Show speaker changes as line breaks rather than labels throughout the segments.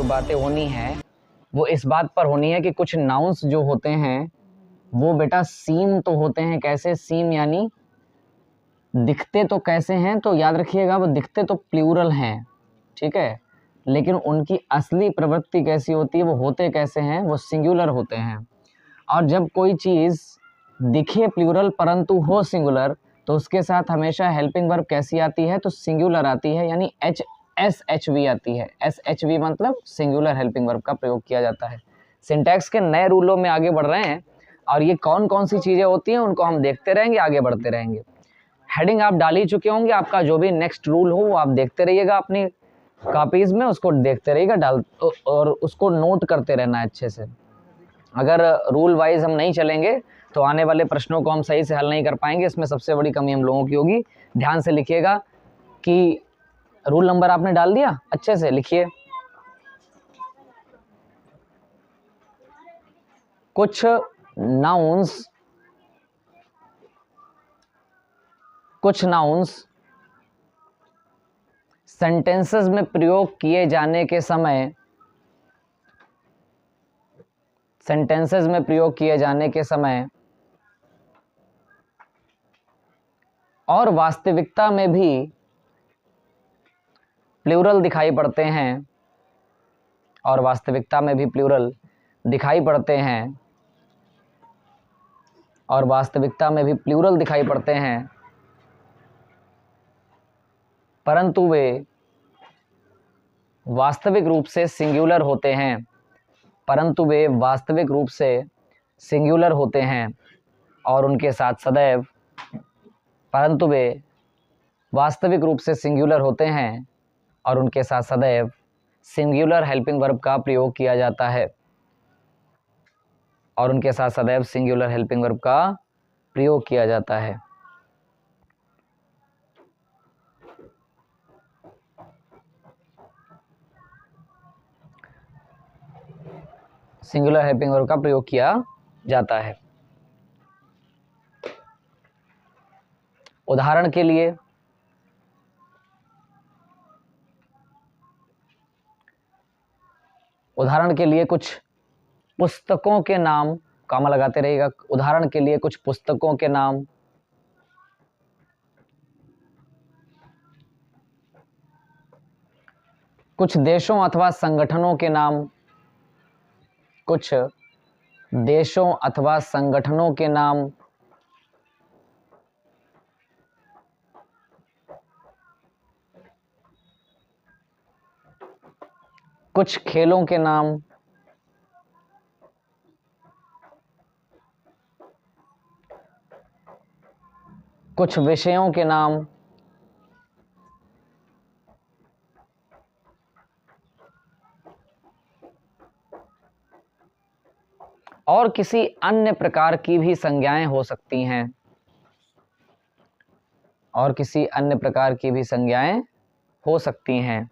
बातें होनी है वो इस बात पर होनी है कि कुछ नाउन्स जो होते हैं वो बेटा सीम तो होते हैं कैसे, सीम यानी दिखते तो कैसे हैं, तो याद रखिएगा वो दिखते तो प्लूरल हैं, ठीक है, लेकिन उनकी असली प्रवृत्ति कैसी होती है, वो होते कैसे हैं, वो सिंगुलर होते हैं। और जब कोई चीज़ दिखे प्लूरल परंतु हो सिंगुलर तो उसके साथ हमेशा हेल्पिंग वर्ब कैसी आती है, तो सिंगुलर आती है, यानी SHV आती है। SHV मतलब सिंगुलर हेल्पिंग वर्ब का प्रयोग किया जाता है। सिंटैक्स के नए रूलों में आगे बढ़ रहे हैं और ये कौन कौन सी चीज़ें होती हैं उनको हम देखते रहेंगे, आगे बढ़ते रहेंगे। हेडिंग आप डाल ही चुके होंगे, आपका जो भी नेक्स्ट रूल हो वो आप देखते रहिएगा अपनी कॉपीज़ में, उसको देखते रहिएगा और उसको नोट करते रहना है अच्छे से। अगर रूल वाइज हम नहीं चलेंगे तो आने वाले प्रश्नों को हम सही से हल नहीं कर पाएंगे, इसमें सबसे बड़ी कमी हम लोगों की होगी। ध्यान से लिखिएगा कि रूल नंबर आपने डाल दिया, अच्छे से लिखिए। कुछ नाउन्स सेंटेंसेस में प्रयोग किए जाने के समय और वास्तविकता में भी प्लूरल दिखाई पड़ते हैं, परंतु वे वास्तविक रूप से सिंगुलर होते हैं, और उनके साथ सदैव सिंगुलर हेल्पिंग वर्ब का प्रयोग किया जाता है। सिंगुलर हेल्पिंग वर्ब का प्रयोग किया जाता है। उदाहरण के लिए कुछ पुस्तकों के नाम, कॉमा लगाते रहिएगा, उदाहरण के लिए कुछ पुस्तकों के नाम, कुछ देशों अथवा संगठनों के नाम, कुछ खेलों के नाम, कुछ विषयों के नाम, और किसी अन्य प्रकार की भी संज्ञाएं हो सकती हैं, और किसी अन्य प्रकार की भी संज्ञाएं हो सकती हैं।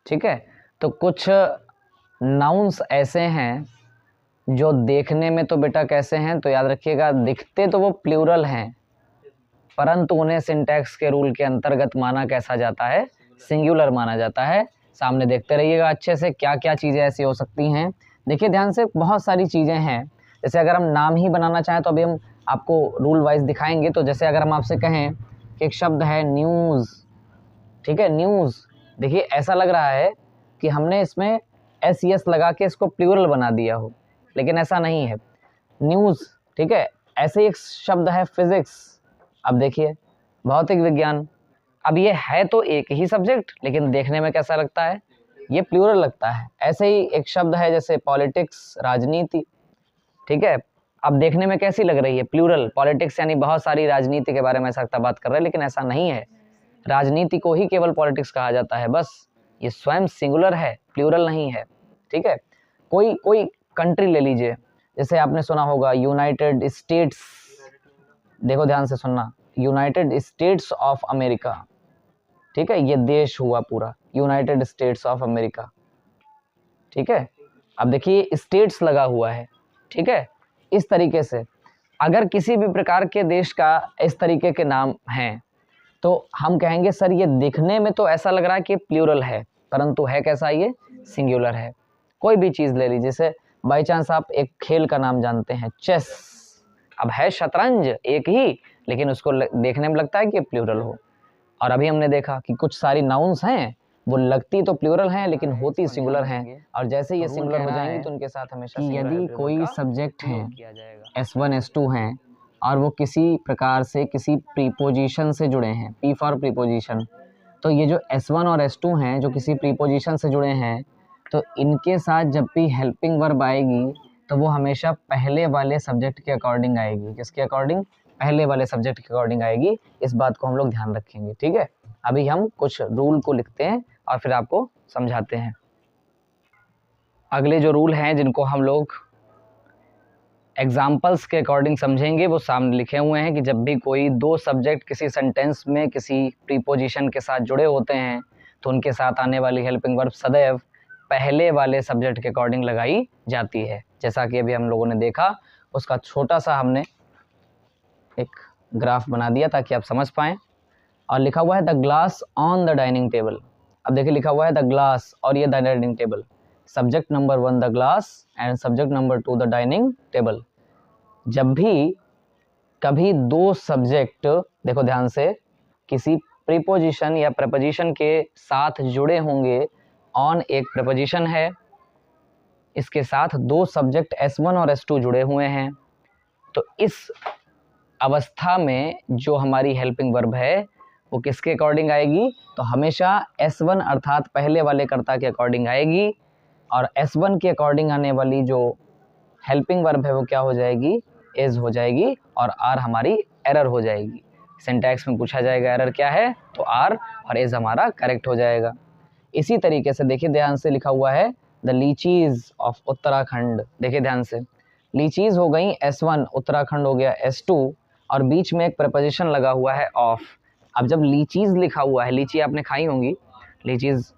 ठीक है, तो कुछ नाउन्स ऐसे हैं जो देखने में तो बेटा कैसे हैं, तो याद रखिएगा दिखते तो वो प्लूरल हैं, परंतु उन्हें सिंटैक्स के रूल के अंतर्गत माना कैसा जाता है, सिंगुलर माना जाता है। सामने देखते रहिएगा अच्छे से क्या क्या चीज़ें ऐसी हो सकती हैं। देखिए ध्यान से, बहुत सारी चीज़ें हैं। जैसे अगर हम नाम ही बनाना चाहें तो अभी हम आपको रूल वाइज दिखाएंगे। तो जैसे अगर हम आपसे कहें कि एक शब्द है न्यूज़, ठीक है, न्यूज़, देखिए ऐसा लग रहा है कि हमने इसमें SES लगा के इसको प्लूरल बना दिया हो, लेकिन ऐसा नहीं है। न्यूज़, ठीक है। ऐसे ही एक शब्द है फिजिक्स, अब देखिए भौतिक विज्ञान, अब ये है तो एक ही सब्जेक्ट, लेकिन देखने में कैसा लगता है, ये प्लूरल लगता है। ऐसे ही एक शब्द है जैसे पॉलिटिक्स, राजनीति, ठीक है, अब देखने में कैसी लग रही है, प्लूरल। पॉलिटिक्स यानी बहुत सारी राजनीति के बारे में ऐसा बात कर रहे हैं, लेकिन ऐसा नहीं है। राजनीति को ही केवल पॉलिटिक्स कहा जाता है, बस। ये स्वयं सिंगुलर है, प्लूरल नहीं है, ठीक है। कोई कंट्री ले लीजिए, जैसे आपने सुना होगा यूनाइटेड स्टेट्स, देखो ध्यान से सुनना, यूनाइटेड स्टेट्स ऑफ अमेरिका, ठीक है, ये देश हुआ पूरा, यूनाइटेड स्टेट्स ऑफ अमेरिका। ठीक है, अब देखिए स्टेट्स लगा हुआ है। ठीक है, इस तरीके से अगर किसी भी प्रकार के देश का इस तरीके के नाम हैं तो हम कहेंगे सर ये दिखने में तो ऐसा लग रहा है कि प्लूरल है, परंतु है कैसा, ये सिंगुलर है। कोई भी चीज़ ले लीजिए, जैसे बाई चांस आप एक खेल का नाम जानते हैं चेस, अब है शतरंज एक ही, लेकिन उसको देखने में लगता है कि प्लूरल हो। और अभी हमने देखा कि कुछ सारी नाउन्स हैं वो लगती तो प्लूरल हैं लेकिन होती सिंगुलर हैं, और जैसे ये सिंगुलर हो जाएंगी तो उनके साथ हमेशा यदि कोई सब्जेक्ट हैं S1 S2 हैं और वो किसी प्रकार से किसी प्रीपोजिशन से जुड़े हैं, P फॉर प्रीपोजिशन, तो ये जो S1 और S2 हैं जो किसी प्रीपोजिशन से जुड़े हैं, तो इनके साथ जब भी हेल्पिंग वर्ब आएगी तो वो हमेशा पहले वाले सब्जेक्ट के अकॉर्डिंग आएगी। किसके अकॉर्डिंग? पहले वाले सब्जेक्ट के अकॉर्डिंग आएगी। इस बात को हम लोग ध्यान रखेंगे। ठीक है, अभी हम कुछ रूल को लिखते हैं और फिर आपको समझाते हैं। अगले जो रूल हैं जिनको हम लोग एग्जाम्पल्स के अकॉर्डिंग समझेंगे वो सामने लिखे हुए हैं कि जब भी कोई दो सब्जेक्ट किसी सेंटेंस में किसी प्रीपोजिशन के साथ जुड़े होते हैं तो उनके साथ आने वाली हेल्पिंग वर्ब सदैव पहले वाले सब्जेक्ट के अकॉर्डिंग लगाई जाती है। जैसा कि अभी हम लोगों ने देखा, उसका छोटा सा हमने एक ग्राफ बना दिया ताकि आप समझ पाएँ। और लिखा हुआ है the glass on the dining table. अब देखिए लिखा हुआ है द ग्लास और ये the dining table, subject number 1 the glass and subject number 2 the dining table. जब भी कभी दो सब्जेक्ट, देखो ध्यान से, किसी प्रीपोजिशन या प्रपोजिशन के साथ जुड़े होंगे, ऑन एक प्रपोजिशन है, इसके साथ दो सब्जेक्ट S1 और S2 जुड़े हुए हैं, तो इस अवस्था में जो हमारी हेल्पिंग वर्ब है वो किसके अकॉर्डिंग आएगी? तो हमेशा S1 अर्थात पहले वाले कर्ता के अकॉर्डिंग आएगी, और S1 के अकॉर्डिंग आने वाली जो हेल्पिंग वर्ब है वो क्या हो जाएगी? इज हो जाएगी, और आर हमारी एरर हो जाएगी। सिंटैक्स में पूछा जाएगा एरर क्या है, तो आर और इज हमारा करेक्ट हो जाएगा। इसी तरीके से देखिए ध्यान से लिखा हुआ है द लीचीज ऑफ उत्तराखंड। देखिए ध्यान से, लीचीज हो गई S1, उत्तराखंड हो गया S2, और बीच में एक प्रपोजिशन लगा हुआ है ऑफ। अब जब लीचीज लिखा हुआ है, लीची आपने खाई होंगी, लीचीज,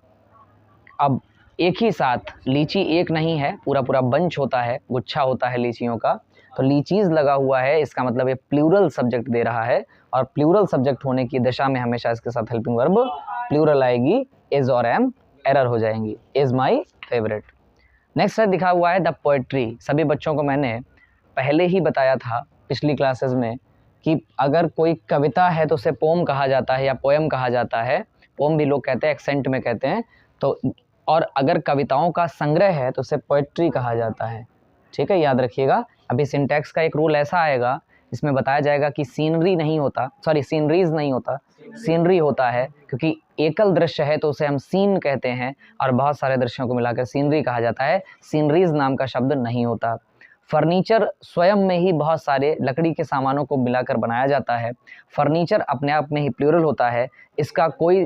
अब एक ही साथ लीची एक नहीं है, पूरा पूरा बंच होता है, गुच्छा होता है लीचियों का, तो लीचीज लगा हुआ है, इसका मतलब ये प्लूरल सब्जेक्ट दे रहा है, और प्लूरल सब्जेक्ट होने की दशा में हमेशा इसके साथ हेल्पिंग वर्ब प्लूरल आएगी, इज और एम एरर हो जाएंगी। Is my favourite. नेक्स्ट है दिखा हुआ है द पोएट्री। सभी बच्चों को मैंने पहले ही बताया था पिछली क्लासेस में कि अगर कोई कविता है तो उसे पोम कहा जाता है या पोएम कहा जाता है, पोम भी लोग कहते हैं, एक्सेंट में कहते हैं, तो और अगर कविताओं का संग्रह है तो उसे पोएट्री कहा जाता है। ठीक है, याद रखिएगा। अभी सिंटैक्स का एक रूल ऐसा आएगा इसमें बताया जाएगा कि सीनरी नहीं होता, सॉरी सीनरीज नहीं होता, सीनरी होता है, क्योंकि एकल दृश्य है तो उसे हम सीन कहते हैं, और बहुत सारे दृश्यों को मिलाकर सीनरी कहा जाता है। सीनरीज नाम का शब्द नहीं होता। फर्नीचर स्वयं में ही बहुत सारे लकड़ी के सामानों को मिलाकर बनाया जाता है। फर्नीचर अपने आप में ही प्लूरल होता है, इसका कोई,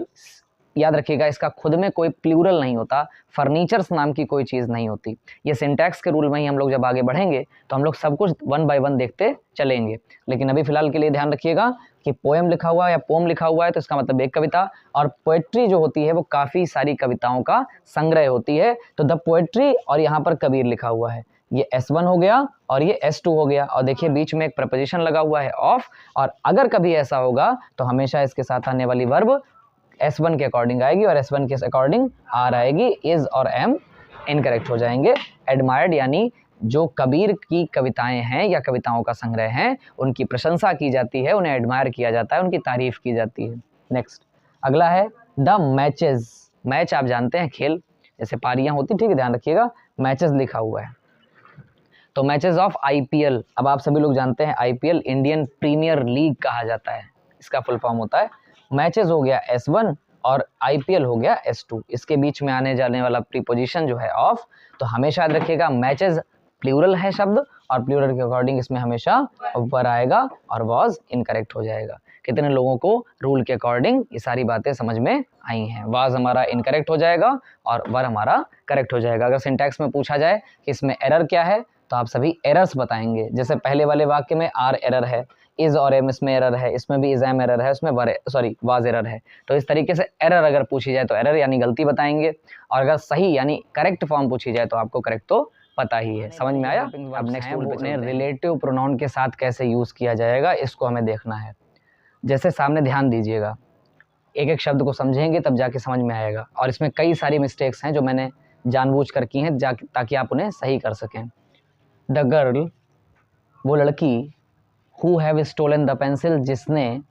याद रखिएगा, इसका खुद में कोई प्लूरल नहीं होता, फर्नीचर्स नाम की कोई चीज़ नहीं होती। ये सिंटैक्स के रूल में ही हम लोग जब आगे बढ़ेंगे तो हम लोग सब कुछ 1 बाय 1 देखते चलेंगे, लेकिन अभी फिलहाल के लिए ध्यान रखिएगा कि पोएम लिखा हुआ है या पोम लिखा हुआ है तो इसका मतलब एक कविता, और पोएट्री जो होती है वो काफ़ी सारी कविताओं का संग्रह होती है। तो द पोएट्री, और यहाँ पर कबीर लिखा हुआ है, ये S1 हो गया और ये S2 हो गया, और देखिए बीच में एक प्रपोजिशन लगा हुआ है ऑफ, और अगर कभी ऐसा होगा तो हमेशा इसके साथ आने वाली वर्ब S1 के अकॉर्डिंग आएगी, और S1 के अकॉर्डिंग आर आएगी, इज और एम इनकरेक्ट हो जाएंगे। एडमायर्ड यानी जो कबीर की कविताएं हैं या कविताओं का संग्रह हैं उनकी प्रशंसा की जाती है, उन्हें एडमायर किया जाता है, उनकी तारीफ की जाती है। नेक्स्ट अगला है द मैचेस। मैच आप जानते हैं, खेल, जैसे पारियां होती, ठीक है, ध्यान रखिएगा, मैचेस लिखा हुआ है। तो मैचेस ऑफ IPL, अब आप सभी लोग जानते हैं IPL इंडियन प्रीमियर लीग कहा जाता है, इसका फुल फॉर्म होता है। मैचेस हो गया S1 और IPL हो गया S2, इसके बीच में आने जाने वाला प्रीपोजिशन जो है ऑफ। तो हमेशा याद रखिएगा मैचेस प्लूरल है शब्द, और प्लूरल के अकॉर्डिंग इसमें हमेशा वर आएगा और वॉज इनकरेक्ट हो जाएगा। कितने लोगों को रूल के अकॉर्डिंग ये सारी बातें समझ में आई हैं? वाज हमारा इनकरेक्ट हो जाएगा और वर हमारा करेक्ट हो जाएगा। अगर सिंटैक्स में पूछा जाए कि इसमें एरर क्या है तो आप सभी एरर्स बताएंगे। जैसे पहले वाले वाक्य में आर एरर है, इज और एम इसमें एरर है, इसमें भी इज एम एरर है, उसमें वाज एरर है। तो इस तरीके से एरर अगर पूछी जाए तो एरर यानी गलती बताएंगे, और अगर सही यानी करेक्ट फॉर्म पूछी जाए तो आपको करेक्ट तो पता ही है। समझ में आया? अब नेक्स्ट रूल पे चलते हैं। रिलेटिव प्रोनाउन के साथ कैसे यूज किया जाएगा इसको हमें देखना है। जैसे सामने ध्यान दीजिएगा, एक एक शब्द को समझेंगे तब जाके समझ में आएगा, और इसमें कई सारी मिस्टेक्स हैं जो मैंने जानबूझकर की हैं ताकि आप उन्हें सही कर सकें। द गर्ल, वो लड़की, who have stolen the pencil, जिसने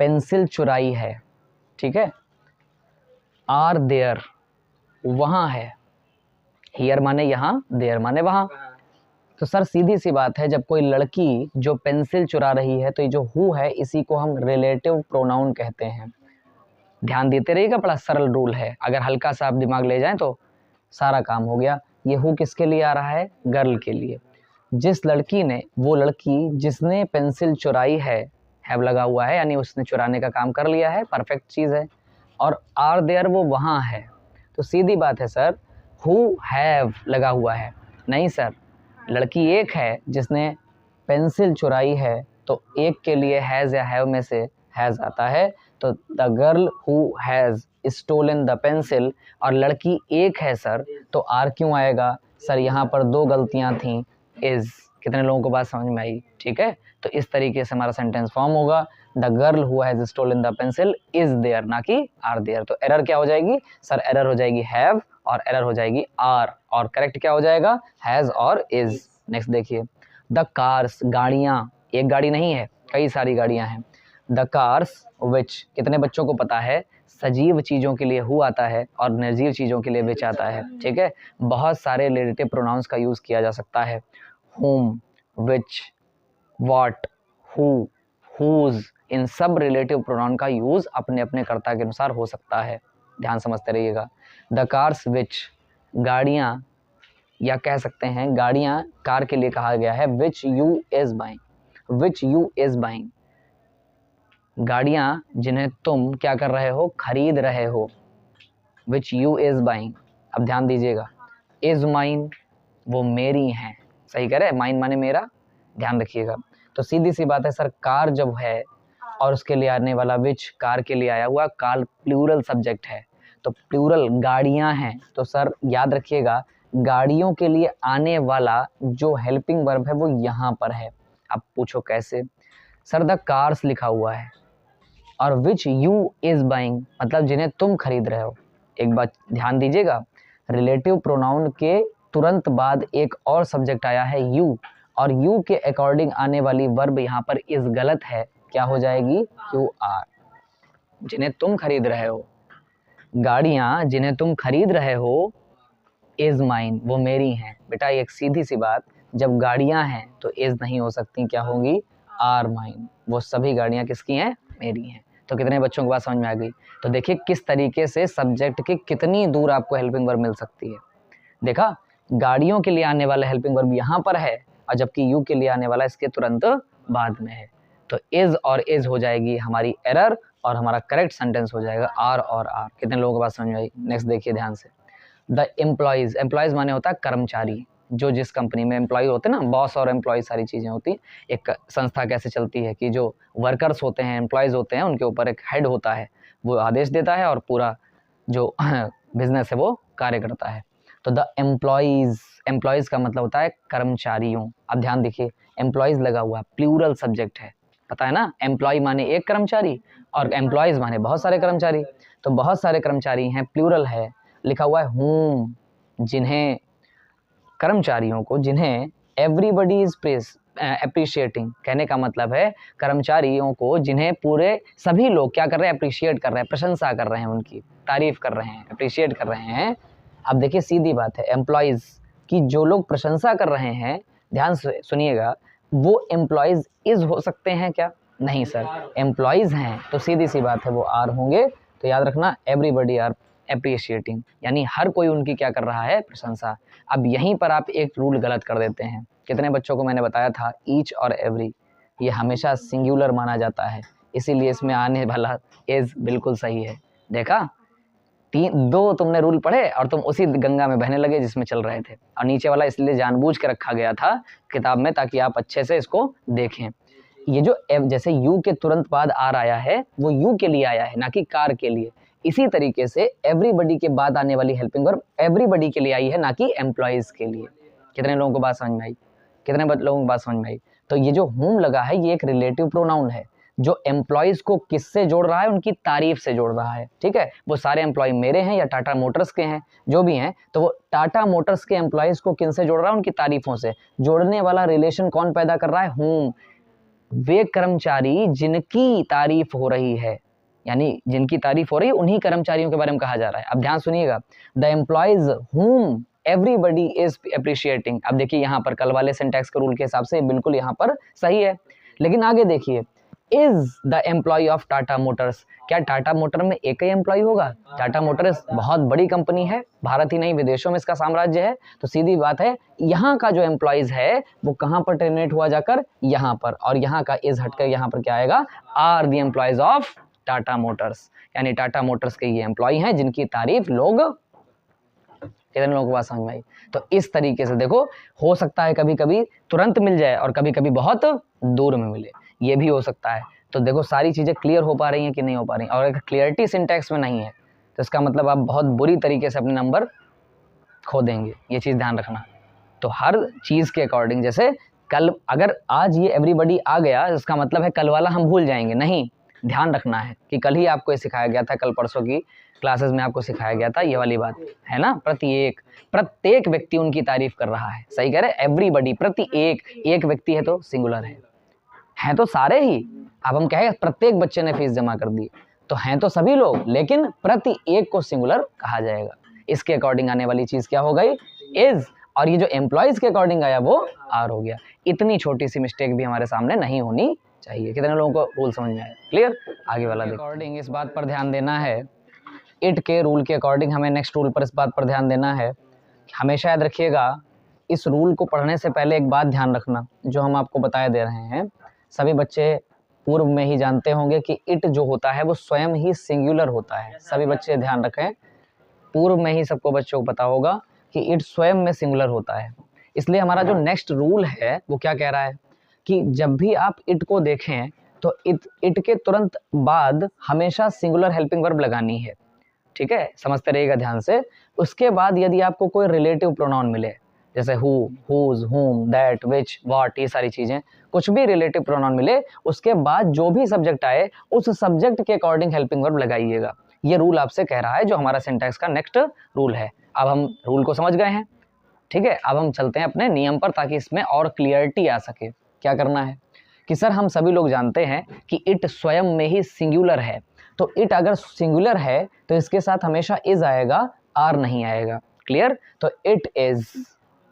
पेंसिल चुराई है, ठीक है। आर देयर, वहाँ है, हियर माने यहाँ, देयर माने वहाँ। तो सर सीधी सी बात है, जब कोई लड़की जो पेंसिल चुरा रही है तो ये जो हु है इसी को हम रिलेटिव प्रोनाउन कहते हैं। ध्यान देते रहिएगा, बड़ा सरल रूल है, अगर हल्का सा आप दिमाग ले जाएं तो सारा काम हो गया। ये हु किसके लिए आ रहा है? गर्ल के लिए। जिस लड़की ने, वो लड़की जिसने पेंसिल चुराई है, हैव लगा हुआ है यानी उसने चुराने का काम कर लिया है, परफेक्ट चीज़ है। और आर देयर, वो वहाँ है। तो सीधी बात है सर, हु हैव लगा हुआ है, नहीं सर, लड़की एक है जिसने पेंसिल चुराई है, तो एक के लिए हैज़ या हैव में से हैज़ आता है। तो the girl who has stolen the pencil, और लड़की एक है सर, तो आर क्यों आएगा? सर यहाँ पर दो गलतियाँ थीं, इज़। कितने लोगों को बात समझ में आई? ठीक है, तो इस तरीके से हमारा सेंटेंस फॉर्म होगा, the girl who has stolen the pencil is there, ना कि आर देयर। तो एरर क्या हो जाएगी सर? एरर हो जाएगी हैव और एरर हो जाएगी आर, और करेक्ट क्या हो जाएगा? हैज़ और इज़। नेक्स्ट देखिए, द कार्स, गाड़ियाँ, एक गाड़ी नहीं है, कई सारी गाड़ियाँ हैं। द कार्स विच, कितने बच्चों को पता है सजीव चीज़ों के लिए हु आता है और निर्जीव चीज़ों के लिए विच आता है, ठीक है। बहुत सारे रिलेटिव प्रोनाउंस का यूज़ किया जा सकता है, whom, which, what, who, whose, इन सब रिलेटिव प्रोनाउन का यूज़ अपने अपने कर्ता के अनुसार हो सकता है, ध्यान समझते रहिएगा। द कार्स विच, गाड़ियाँ, या कह सकते हैं गाड़ियाँ कार के लिए कहा गया है, which you is buying, which you is buying, गाड़ियाँ जिन्हें तुम क्या कर रहे हो? खरीद रहे हो, विच यू इज़ बाइंग। अब ध्यान दीजिएगा, इज़ माइन, वो मेरी हैं, सही कह रहे हैं, माइन माने मेरा, ध्यान रखिएगा। तो सीधी सी बात है सर, कार जब है और उसके लिए आने वाला विच, कार के लिए आया हुआ, कार प्लूरल सब्जेक्ट है, तो प्लूरल गाड़ियां हैं, तो सर याद रखिएगा गाड़ियों के लिए आने वाला जो हेल्पिंग वर्ब है वो यहाँ पर है। अब पूछो कैसे? सर द कार्स लिखा हुआ है और विच यू इज बाइंग, मतलब जिन्हें तुम खरीद रहे हो। एक बात ध्यान दीजिएगा, रिलेटिव प्रोनाउन के तुरंत बाद एक और सब्जेक्ट आया है यू, और यू के अकॉर्डिंग आने वाली वर्ब यहाँ पर इज गलत है, क्या हो जाएगी? You are. जिन्हें तुम खरीद रहे हो, गाड़ियाँ जिन्हें तुम खरीद रहे हो, इज माइन, वो मेरी हैं। बेटा एक सीधी सी बात, जब गाड़ियाँ हैं तो इज नहीं हो सकती, क्या होंगी? आर माइन, वो सभी गाड़ियाँ किसकी हैं? मेरी हैं। तो कितने बच्चों को बात समझ में आ गई? तो देखिए किस तरीके से सब्जेक्ट के कितनी दूर आपको हेल्पिंग वर्ब मिल सकती है। देखा, गाड़ियों के लिए आने वाला हेल्पिंग वर्ब यहाँ पर है, और जबकि यू के लिए आने वाला इसके तुरंत बाद में है। तो इज और इज हो जाएगी हमारी एरर, और हमारा करेक्ट सेंटेंस हो जाएगा आर और आर। कितने लोगों को बात समझ में आई? नेक्स्ट देखिए ध्यान से, द एम्प्लॉयज़, एम्प्लॉयज़ माने होता है कर्मचारी, जो जिस कंपनी में एम्प्लॉय होते हैं ना, बॉस और एम्प्लॉय सारी चीज़ें होती हैं। एक संस्था कैसे चलती है कि जो वर्कर्स होते हैं, एम्प्लॉयज़ होते हैं, उनके ऊपर एक हेड होता है, वो आदेश देता है और पूरा जो बिजनेस है वो कार्य करता है। तो द एम्प्लॉयज़, एम्प्लॉयज़ का मतलब होता है कर्मचारियों। अब ध्यान देखिए, एम्प्लॉयज़ लगा हुआ प्लूरल सब्जेक्ट है, पता है ना, एम्प्लॉय माने एक कर्मचारी और एम्प्लॉयज़ माने बहुत सारे कर्मचारी। तो बहुत सारे कर्मचारी हैं, प्लूरल है, लिखा हुआ है whom, जिन्हें, कर्मचारियों को जिन्हें एवरीबडी इज अप्रिशिएटिंग, कहने का मतलब है कर्मचारियों को जिन्हें पूरे सभी लोग क्या कर रहे हैं? अप्रिशिएट कर रहे हैं, प्रशंसा कर रहे हैं, उनकी तारीफ कर रहे हैं, अप्रिशिएट कर रहे हैं। अब देखिए सीधी बात है, एम्प्लॉयज़ की जो लोग प्रशंसा कर रहे हैं, ध्यान से सुनिएगा, वो एम्प्लॉयज़ इज हो सकते हैं क्या? नहीं सर, एम्प्लॉयज़ हैं तो सीधी सी बात है वो आर होंगे। तो याद रखना, एवरीबडी आर अप्रिशिएटिंग, यानी हर कोई उनकी क्या कर रहा है? प्रशंसा। अब यहीं पर आप एक रूल गलत कर देते हैं। कितने बच्चों को मैंने बताया था ईच और एवरी, ये हमेशा सिंगुलर माना जाता है, इसीलिए इसमें आने वाला इज बिल्कुल सही है। देखा, दो तुमने रूल पढ़े और तुम उसी गंगा में बहने लगे जिसमें चल रहे थे, और नीचे वाला इसलिए जानबूझ के रखा गया था किताब में ताकि आप अच्छे से इसको देखें। ये जो जैसे यू के तुरंत बाद आर आया है वो यू के लिए आया है, ना कि कार के लिए। इसी तरीके से एवरीबडी के बाद आने वाली हेल्पिंग वर्ब एवरीबडी के लिए आई है, ना कि एम्प्लॉयज के लिए। कितने लोगों को बात समझ में आई? कितने लोगों को बात समझ में आई? तो ये जो whom लगा है ये एक रिलेटिव प्रोनाउन है जो एम्प्लॉयज को किससे जोड़ रहा है? उनकी तारीफ से जोड़ रहा है। ठीक है, वो सारे एम्प्लॉय मेरे हैं या टाटा मोटर्स के हैं, जो भी हैं, तो वो टाटा मोटर्स के एम्प्लॉयज को किन से जोड़ रहा है? उनकी तारीफों से। जोड़ने वाला रिलेशन कौन पैदा कर रहा है? whom। वे कर्मचारी जिनकी तारीफ हो रही है, यानी जिनकी तारीफ हो रही है उन्हीं कर्मचारियों के बारे में कहा जा रहा है। अब ध्यान सुनिएगा, the employees whom everybody is appreciating. अब देखिए यहाँ पर कल वाले सिंटैक्स के रूल के हिसाब से बिल्कुल यहाँ पर सही है, लेकिन आगे देखिए, is the employee of Tata Motors. क्या टाटा मोटर में एक ही एम्प्लॉय होगा? टाटा मोटर्स बहुत बड़ी कंपनी है, भारत ही नहीं विदेशों में इसका साम्राज्य है, तो सीधी बात है यहाँ का जो एम्प्लॉयज है वो कहाँ पर टर्मिनेट हुआ जाकर? यहाँ पर। और यहाँ का इज हटकर यहाँ पर क्या आएगा? Are the employees of Tata Motors, यानी टाटा मोटर्स के ये एम्प्लॉय हैं जिनकी तारीफ लोग। कितने लोगों को बात समझ में आई? तो इस तरीके से देखो, हो सकता है कभी कभी तुरंत मिल जाए और कभी कभी बहुत दूर में मिले, ये भी हो सकता है। तो देखो सारी चीजें क्लियर हो पा रही हैं कि नहीं हो पा रही, और अगर क्लियरिटी सिंटैक्स में नहीं है तो इसका मतलब आप बहुत बुरी तरीके से अपने नंबर खो देंगे, ये चीज ध्यान रखना। तो हर चीज के अकॉर्डिंग, जैसे कल अगर आज ये एवरीबडी आ गया इसका मतलब है कल वाला हम भूल जाएंगे, नहीं, ध्यान रखना है कि कल ही आपको ये सिखाया गया था, कल परसों की क्लासेस में आपको सिखाया गया था ये वाली बात, है ना। प्रत्येक व्यक्ति उनकी तारीफ कर रहा है, सही कह रहे, एवरीबडी, एक व्यक्ति है तो सिंगुलर है तो सारे ही। अब हम कहें प्रत्येक बच्चे ने फीस जमा कर दी, तो हैं तो सभी लोग, लेकिन प्रति एक को सिंगुलर कहा जाएगा। इसके अकॉर्डिंग आने वाली चीज क्या हो गई? इज। और ये जो एम्प्लॉयज के अकॉर्डिंग आया वो आर हो गया। इतनी छोटी सी मिस्टेक भी हमारे सामने नहीं होनी चाहिए। कितने लोगों को रूल समझ में आया? क्लियर? आगे वाला देखो। अकॉर्डिंग इस बात पर ध्यान देना है, इट के रूल के अकॉर्डिंग हमें नेक्स्ट रूल पर इस बात पर ध्यान देना है। हमेशा याद रखिएगा, इस रूल को पढ़ने से पहले एक बात ध्यान रखना, जो हम आपको बताए दे रहे हैं सभी बच्चे पूर्व में ही जानते होंगे कि इट जो होता है वो स्वयं ही सिंगुलर होता है। सभी बच्चे ध्यान रखें, पूर्व में ही सबको बच्चों को पता होगा कि इट स्वयं में सिंगुलर होता है। इसलिए हमारा जो नेक्स्ट रूल है वो क्या कह रहा है कि जब भी आप इट को देखें तो इट के तुरंत बाद हमेशा सिंगुलर हेल्पिंग वर्ब लगानी है। ठीक है, समझते रहिएगा ध्यान से। उसके बाद यदि आपको कोई रिलेटिव प्रोनाउन मिले, जैसे हु, हुज, हुम, दैट, विच, व्हाट, ये सारी चीजें, कुछ भी रिलेटिव प्रोनाउन मिले, उसके बाद जो भी सब्जेक्ट आए उस सब्जेक्ट के अकॉर्डिंग हेल्पिंग वर्ब लगाइएगा। ये रूल आपसे कह रहा है, जो हमारा सिंटैक्स का नेक्स्ट रूल है। अब हम रूल को समझ गए हैं, ठीक है। अब हम चलते हैं अपने नियम पर, ताकि इसमें और क्लियरिटी आ सके। क्या करना है कि सर हम सभी लोग जानते हैं कि इट स्वयं में ही सिंगुलर है, तो इट अगर सिंगुलर है तो इसके साथ हमेशा इज आएगा, आर नहीं आएगा। क्लियर? तो इट इज,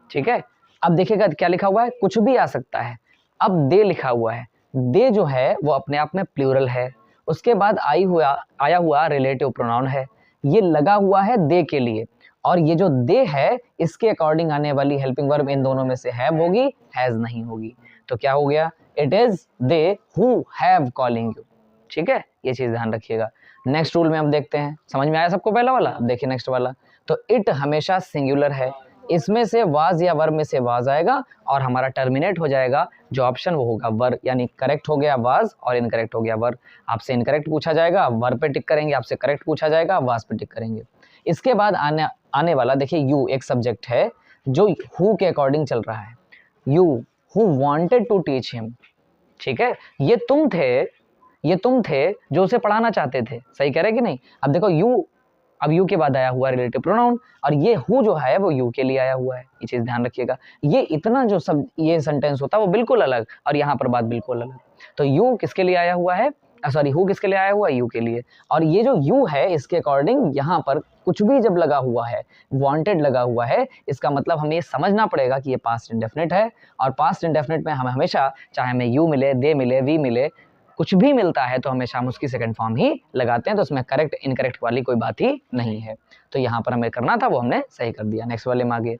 ठीक है। अब देखिएगा क्या लिखा हुआ है, कुछ भी आ सकता है। अब दे लिखा हुआ है, दे जो है वो अपने आप में प्लूरल है, उसके बाद आया हुआ रिलेटिव प्रोनाउन है, ये लगा हुआ है दे के लिए, और ये जो दे है इसके अकॉर्डिंग आने वाली हेल्पिंग वर्ब इन दोनों में से हैव होगी, हैज नहीं होगी। तो क्या हो गया? It is they who have calling you. ठीक है, ये चीज ध्यान रखिएगा। नेक्स्ट रूल में हम देखते हैं, समझ में आया सबको पहला वाला? अब देखिए नेक्स्ट वाला। तो इट हमेशा सिंगुलर है, इसमें से वाज या वर्ब में से वाज आएगा और हमारा टर्मिनेट हो जाएगा, जो ऑप्शन वो होगा वर, यानी करेक्ट हो गया वाज और इनकरेक्ट हो गया वर। आपसे इनकरेक्ट पूछा जाएगा, वर पे टिक करेंगे, आपसे करेक्ट पूछा जाएगा, वाज पे टिक करेंगे। इसके बाद आने वाला देखिए, यू एक सब्जेक्ट है जो हु के अकॉर्डिंग चल रहा है। You who wanted to teach him, ठीक है, ये तुम थे जो उसे पढ़ाना चाहते थे। सही कह रहे कि नहीं? अब देखो यू, अब यू के बाद आया हुआ रिलेटिव प्रोनाउन, और ये हु जो है वो यू के लिए आया हुआ है। ये चीज ध्यान रखिएगा। ये इतना जो सब ये सेंटेंस होता है वो बिल्कुल अलग, और यहाँ पर बात बिल्कुल अलग। तो यू किसके लिए आया हुआ है, सॉरी हु किसके लिए आया हुआ है? यू के लिए। और ये जो यू है इसके अकॉर्डिंग यहाँ पर कुछ भी जब लगा हुआ है, वांटेड लगा हुआ है, इसका मतलब हमें ये समझना पड़ेगा कि ये पास्ट इंडेफिनिट है। और पास्ट इंडेफिनिट में हम हमेशा, चाहे हमें यू मिले, दे मिले, वी मिले, कुछ भी मिलता है तो हमेशा हम उसकी सेकंड फॉर्म ही लगाते हैं। तो उसमें करेक्ट इनकरेक्ट वाली कोई बात ही नहीं है। तो यहाँ पर हमें करना था वो हमने सही कर दिया। नेक्स्ट वाले में आगे,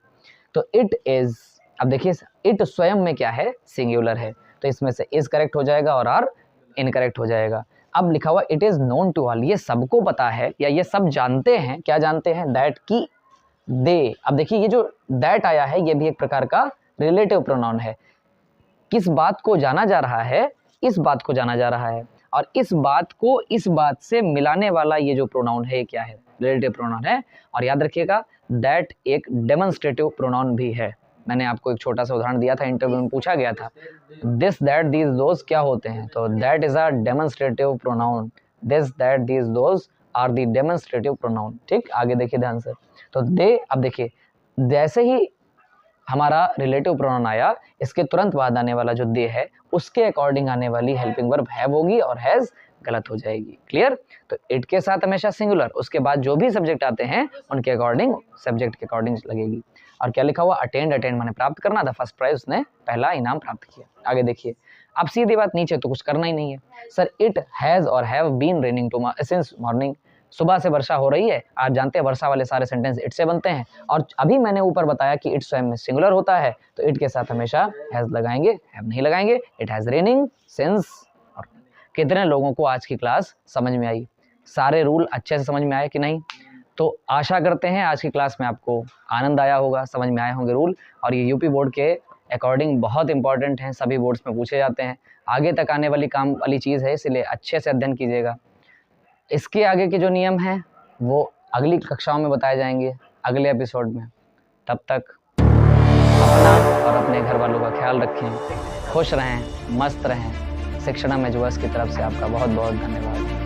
तो इट इज, अब देखिए इट स्वयं में क्या है? सिंगुलर है, तो इसमें से इज करेक्ट हो जाएगा और आर इनकरेक्ट हो जाएगा। अब लिखा हुआ it is known to all, ये सबको पता है या ये सब जानते हैं। क्या जानते हैं? दैट की दे। अब देखिए ये जो दैट आया है ये भी एक प्रकार का रिलेटिव प्रोनाउन है। किस बात को जाना जा रहा है? इस बात को जाना जा रहा है, और इस बात को इस बात से मिलाने वाला ये जो प्रोनाउन है, क्या है? रिलेटिव प्रोनाउन है। और याद रखिएगा दैट एक डेमोन्स्ट्रेटिव प्रोनाउन भी है। मैंने आपको एक छोटा सा उदाहरण दिया था, इंटरव्यू में पूछा गया था, दिस दैट दीज दोज क्या होते हैं? तो that is a demonstrative pronoun, this that these those are the demonstrative pronoun. ठीक, आगे देखिए ध्यान से। तो दे, अब देखिए जैसे ही हमारा रिलेटिव प्रोनाउन आया, इसके तुरंत बाद आने वाला जो दे है उसके अकॉर्डिंग आने वाली हेल्पिंग वर्ब हैव होगी और हैज गलत हो जाएगी। क्लियर? तो इट के साथ हमेशा सिंगुलर, उसके बाद जो भी सब्जेक्ट आते हैं उनके अकॉर्डिंग, सब्जेक्ट के अकॉर्डिंग लगेगी। और क्या लिखा हुआ? अटेंड, अटेंड माने प्राप्त करना था, फर्स्ट प्राइज उसने पहला इनाम प्राप्त किया। आगे देखिए, अब सीधी बात, नीचे तो कुछ करना ही नहीं है। सर इट हैज और have been raining to since morning, सुबह से वर्षा हो रही है। आज जानते हैं वर्षा वाले सारे सेंटेंस इट से बनते हैं, और अभी मैंने ऊपर बताया कि इट स्वयं में सिंगुलर होता है, तो इट के साथ हमेशा हैज लगाएंगे, हैव नहीं लगाएंगे। It has raining since. कितने लोगों को आज की क्लास समझ में आई? सारे रूल अच्छे से समझ में आए कि नहीं? तो आशा करते हैं आज की क्लास में आपको आनंद आया होगा, समझ में आए होंगे रूल। और ये यूपी बोर्ड के अकॉर्डिंग बहुत इंपॉर्टेंट हैं, सभी बोर्ड्स में पूछे जाते हैं, आगे तक आने वाली काम वाली चीज़ है, इसलिए अच्छे से अध्ययन कीजिएगा। इसके आगे के जो नियम हैं वो अगली कक्षाओं में बताए जाएंगे, अगले एपिसोड में। तब तक अपना और अपने घर वालों का ख्याल रखें, खुश रहें, मस्त रहें। शिक्षणा में जुअस की तरफ से आपका बहुत बहुत धन्यवाद।